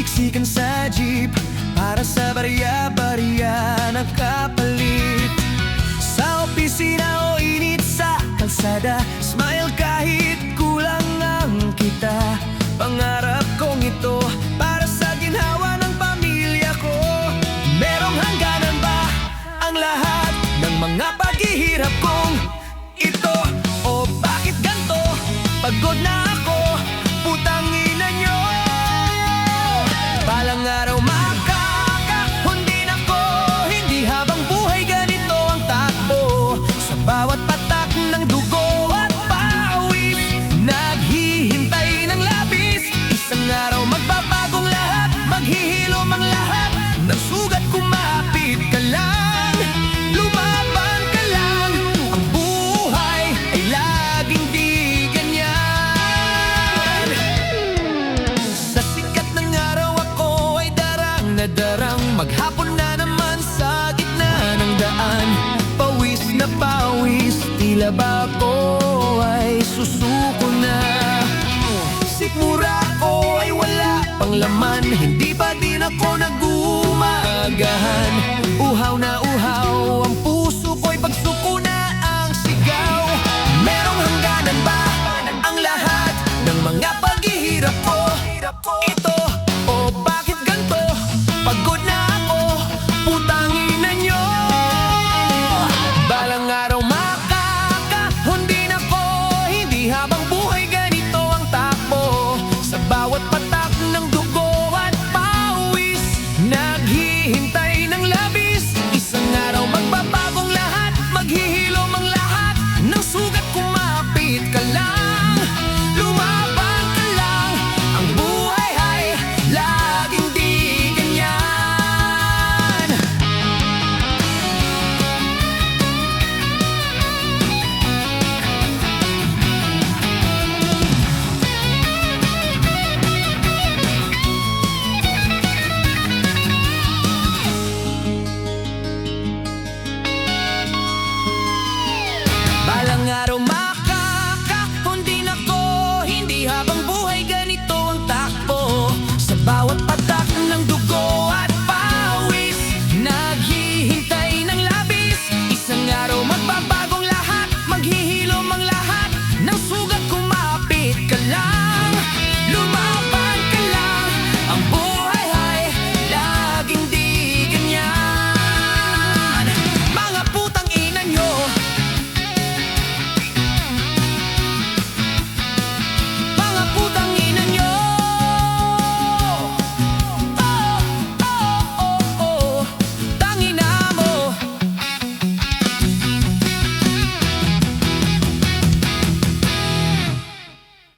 siksikan sa jeep para sa barya-barya na kapalit. Sa opisina o init sa kalsada, smile kahit kulang ang kita. Pangarap kong ito para sa ginhawa ng pamilya ko. Merong hangganan ba ang lahat ng mga paghihirap kong ito? O bakit ganto? Pagod na ako, putang ina nyo. Balang araw makakahundin ako, hindi habang buhay ganito ang takbo. Sa bawat patak ng dugo at pawis, naghihintay ng labis. Isang araw magbabagong lahat, maghihilom ang lahat ng sugat. Kumapit ka lang, lumaban ka lang. Ang buhay ay laging di ganyan. Sa sikat ng araw ako ay darang na darang, maghapon na naman sa gitna ng daan. Pawis na pawis, tila ba ako ay susuko na. Sikmura ko ay wala pang laman, hindi pa din ako nag-uumagahan. Uhaw na uhaw ang puso ko'y pagsuko na ang sigaw.